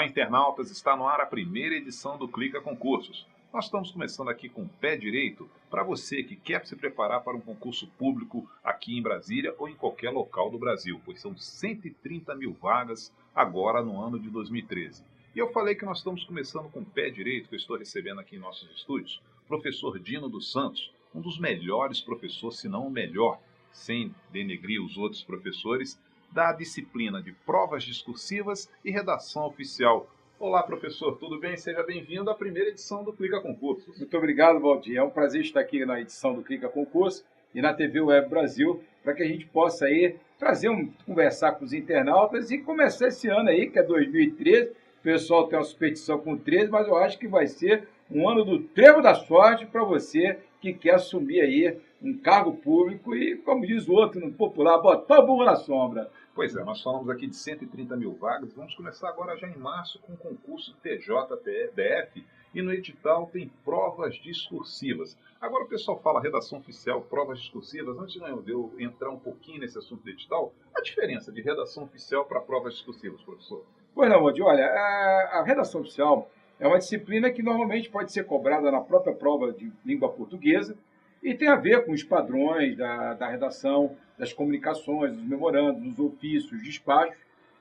Olá, internautas! Está no ar a primeira edição do Clica Concursos. Nós estamos começando aqui com o pé direito para você que quer se preparar para um concurso público aqui em Brasília ou em qualquer local do Brasil, pois são 130 mil vagas agora no ano de 2013. E eu falei que nós estamos começando com o pé direito, que eu estou recebendo aqui em nossos estúdios, professor Dino dos Santos, um dos melhores professores, se não o melhor, sem denegrir os outros professores, da disciplina de provas discursivas e redação oficial. Olá, professor, tudo bem? Seja bem-vindo à primeira edição do Clica Concursos. Muito obrigado, Valdir. É um prazer estar aqui na edição do Clica Concurso e na TV Web Brasil, para que a gente possa aí conversar com os internautas e começar esse ano aí, que é 2013. O pessoal tem uma suspeição com 13, mas eu acho que vai ser um ano do trevo da sorte para você que quer assumir aí um cargo público e, como diz o outro no popular, botar o burro na sombra. Pois é, nós falamos aqui de 130 mil vagas. Vamos começar agora já em março com o concurso TJDF e no edital tem provas discursivas. Agora o pessoal fala redação oficial, provas discursivas. Antes de eu entrar um pouquinho nesse assunto do edital, a diferença de redação oficial para provas discursivas, professor? Pois não, Valdir. Olha, a redação oficial é uma disciplina que normalmente pode ser cobrada na própria prova de língua portuguesa e tem a ver com os padrões da redação, das comunicações, dos memorandos, dos ofícios, despachos,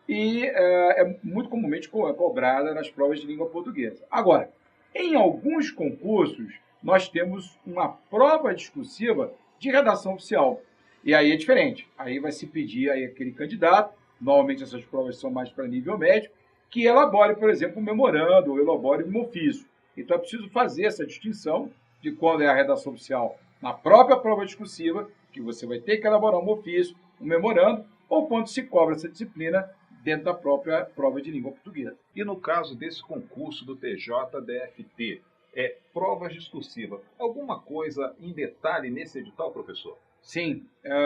e é muito comumente cobrada nas provas de língua portuguesa. Agora, em alguns concursos, nós temos uma prova discursiva de redação oficial. E aí é diferente. Aí vai se pedir aí aquele candidato, normalmente essas provas são mais para nível médio, que elabore, por exemplo, um memorando ou elabore um ofício. Então é preciso fazer essa distinção de quando é a redação oficial na própria prova discursiva, que você vai ter que elaborar um ofício, um memorando, ou quando se cobra essa disciplina dentro da própria prova de língua portuguesa. E no caso desse concurso do TJDFT, provas discursivas, alguma coisa em detalhe nesse edital, professor? Sim,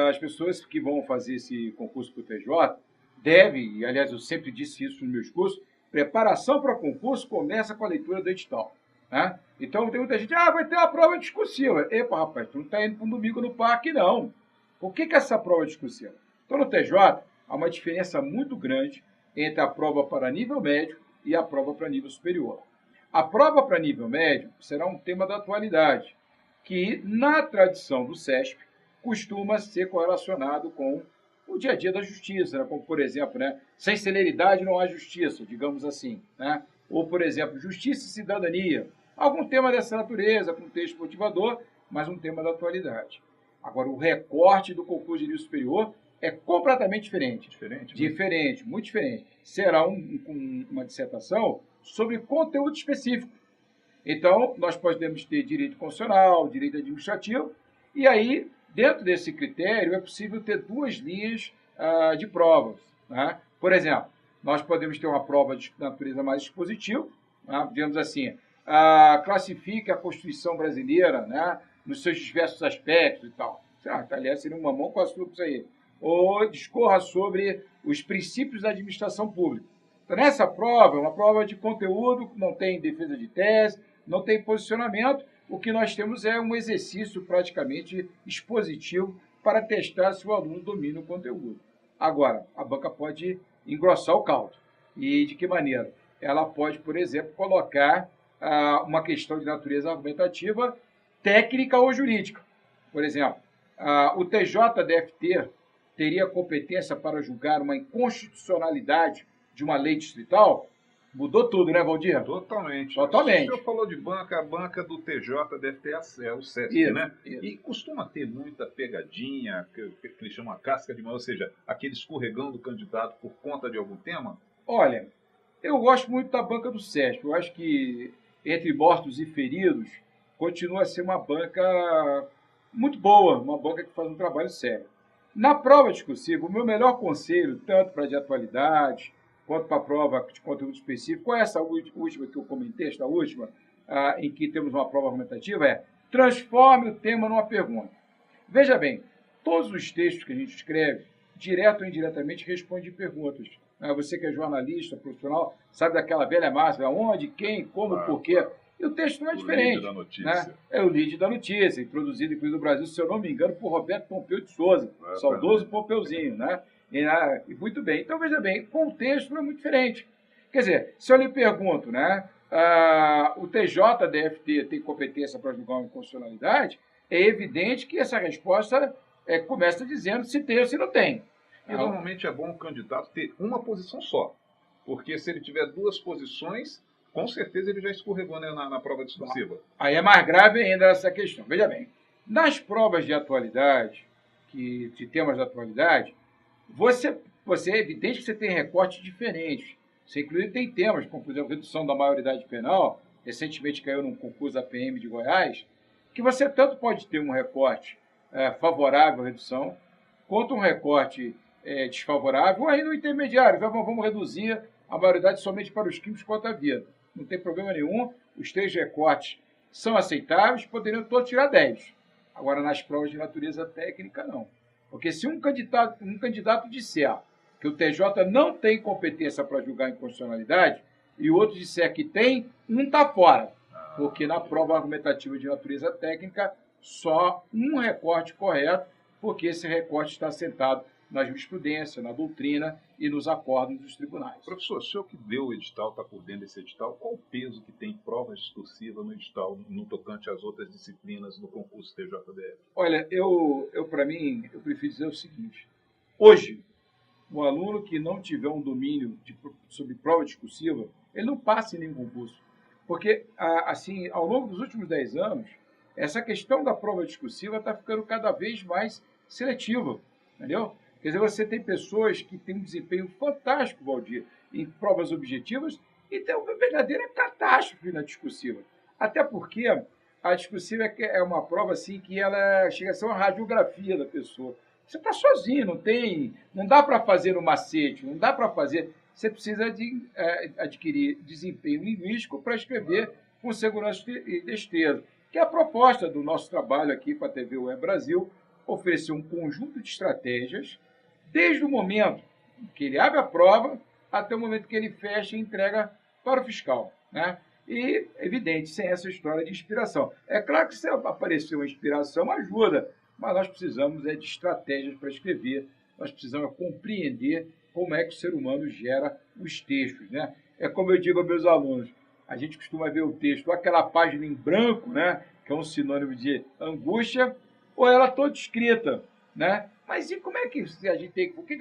as pessoas que vão fazer esse concurso para o TJ devem, e aliás eu sempre disse isso nos meus cursos, preparação para concurso começa com a leitura do edital. Né? Então tem muita gente, vai ter uma prova discursiva. Epa, rapaz, tu não está indo para um domingo no parque, não. Por que é essa prova discursiva? Então no TJ há uma diferença muito grande entre a prova para nível médio e a prova para nível superior. A prova para nível médio será um tema da atualidade, que na tradição do CESP costuma ser correlacionado com o dia a dia da justiça, né? Como, por exemplo, sem celeridade não há justiça, digamos assim. Né? Ou, por exemplo, justiça e cidadania. Algum tema dessa natureza, com um texto motivador, mas um tema da atualidade. Agora, o recorte do concurso de nível superior é completamente diferente. Diferente, muito diferente. Será uma dissertação sobre conteúdo específico. Então, nós podemos ter direito constitucional, direito administrativo, e aí, dentro desse critério, é possível ter duas linhas de provas. Né? Por exemplo, nós podemos ter uma prova de natureza mais expositiva, digamos assim, classifique a Constituição brasileira, né, nos seus diversos aspectos e tal. Aliás, seria uma mão com açúcar isso aí. Ou discorra sobre os princípios da administração pública. Então, nessa prova, é uma prova de conteúdo, não tem defesa de tese, não tem posicionamento. O que nós temos é um exercício praticamente expositivo para testar se o aluno domina o conteúdo. Agora, a banca pode engrossar o caldo. E de que maneira? Ela pode, por exemplo, colocar uma questão de natureza argumentativa, técnica ou jurídica. Por exemplo, o TJDFT teria competência para julgar uma inconstitucionalidade de uma lei distrital? Mudou tudo, né, Valdir? Totalmente. Totalmente. O senhor falou de banca, a banca do TJDFT é o CESP, isso, né? Isso. E costuma ter muita pegadinha, que eles chamam a casca de mão, ou seja, aquele escorregão do candidato por conta de algum tema? Olha, eu gosto muito da banca do CESP. Eu acho que, entre mortos e feridos, continua a ser uma banca muito boa, uma banca que faz um trabalho sério. Na prova discursiva, o meu melhor conselho, tanto para a de atualidade, quanto para a prova de conteúdo específico, qual é essa última que eu comentei, esta última, em que temos uma prova argumentativa, transforme o tema numa pergunta. Veja bem, todos os textos que a gente escreve, direto ou indiretamente, respondem perguntas. Você que é jornalista, profissional, sabe daquela velha máxima, onde, quem, como, porquê. E o texto não é diferente. O lead da notícia. É o lead da notícia, introduzido, inclusive, no Brasil, se eu não me engano, por Roberto Pompeu de Souza, saudoso Pompeuzinho, né? E muito bem. Então, veja bem, com o texto é muito diferente. Quer dizer, se eu lhe pergunto, né, o TJDFT tem competência para julgar uma inconstitucionalidade, é evidente que essa resposta começa dizendo se tem ou se não tem. E normalmente é bom o candidato ter uma posição só, porque se ele tiver duas posições, com certeza ele já escorregou, né, na prova discursiva. Aí é mais grave ainda essa questão. Veja bem, nas provas de atualidade, de temas de atualidade, você é evidente que você tem recortes diferentes. Você, inclusive, tem temas, como, por exemplo, redução da maioridade penal, recentemente caiu num concurso da PM de Goiás, que você tanto pode ter um recorte favorável à redução, quanto um recorte desfavorável, ou aí no intermediário, vamos reduzir a maioridade somente para os crimes contra a vida. Não tem problema nenhum, os 3 recortes são aceitáveis, poderiam todos tirar 10. Agora, nas provas de natureza técnica, não. Porque se um candidato disser que o TJ não tem competência para julgar a inconstitucionalidade e o outro disser que tem, um está fora. Porque na prova argumentativa de natureza técnica, só um recorte correto, porque esse recorte está assentado na jurisprudência, na doutrina e nos acordos dos tribunais. Professor, o senhor que deu o edital, está por dentro desse edital, qual o peso que tem provas discursivas no edital, no tocante às outras disciplinas do concurso TJDF? Olha, para mim, eu prefiro dizer o seguinte. Hoje, um aluno que não tiver um domínio sobre prova discursiva, ele não passa em nenhum concurso. Porque, assim, ao longo dos últimos 10 anos, essa questão da prova discursiva está ficando cada vez mais seletiva, entendeu? Quer dizer, você tem pessoas que têm um desempenho fantástico, Valdir, em provas objetivas e tem uma verdadeira catástrofe na discursiva. Até porque a discursiva é uma prova assim que ela chega a ser uma radiografia da pessoa. Você está sozinho, não dá para fazer no macete, não dá para fazer. Você precisa adquirir desempenho linguístico para escrever com segurança e destreza, que é a proposta do nosso trabalho aqui com a TV Web Brasil, oferecer um conjunto de estratégias desde o momento que ele abre a prova até o momento que ele fecha e entrega para o fiscal, né? E, evidente, sem essa história de inspiração. É claro que se aparecer uma inspiração, ajuda, mas nós precisamos de estratégias para escrever, nós precisamos compreender como é que o ser humano gera os textos, né? É como eu digo aos meus alunos, a gente costuma ver o texto, ou aquela página em branco, né, que é um sinônimo de angústia, ou ela toda escrita, né? Mas e como é que o que a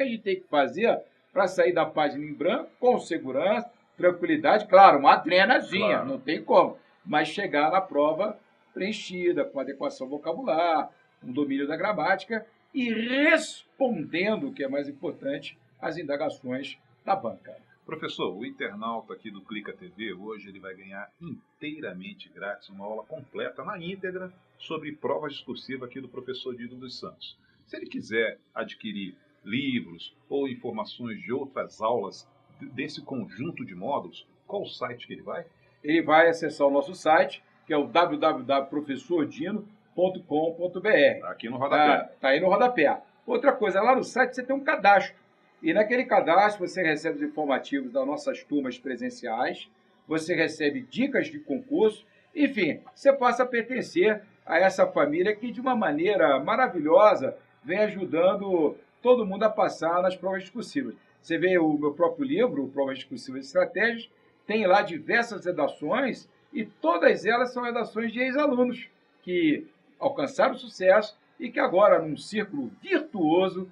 gente tem que fazer para sair da página em branco com segurança, tranquilidade, claro, uma treinazinha, claro. Não tem como, mas chegar na prova preenchida, com adequação vocabular, com domínio da gramática e respondendo, o que é mais importante, às indagações da banca. Professor, o internauta aqui do Clica TV, hoje ele vai ganhar inteiramente grátis uma aula completa na íntegra sobre prova discursiva aqui do professor Dino dos Santos. Se ele quiser adquirir livros ou informações de outras aulas desse conjunto de módulos, qual o site que ele vai? Ele vai acessar o nosso site, que é o www.professordino.com.br. Aqui no rodapé. Está aí no rodapé. Outra coisa, lá no site você tem um cadastro. E naquele cadastro você recebe os informativos das nossas turmas presenciais, você recebe dicas de concurso, enfim, você passa a pertencer a essa família que, de uma maneira maravilhosa, vem ajudando todo mundo a passar nas provas discursivas. Você vê o meu próprio livro, Provas Discursivas e Estratégias, tem lá diversas redações e todas elas são redações de ex-alunos que alcançaram sucesso e que agora, num círculo virtuoso,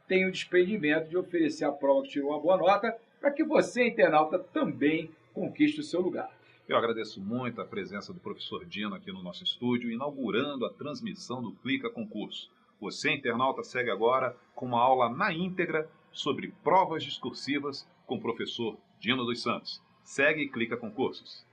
tem o desprendimento de oferecer a prova que tirou uma boa nota para que você, internauta, também conquiste o seu lugar. Eu agradeço muito a presença do professor Dino aqui no nosso estúdio, inaugurando a transmissão do Clica Concurso. Você, internauta, segue agora com uma aula na íntegra sobre provas discursivas com o professor Dino dos Santos. Segue e Clica Concursos.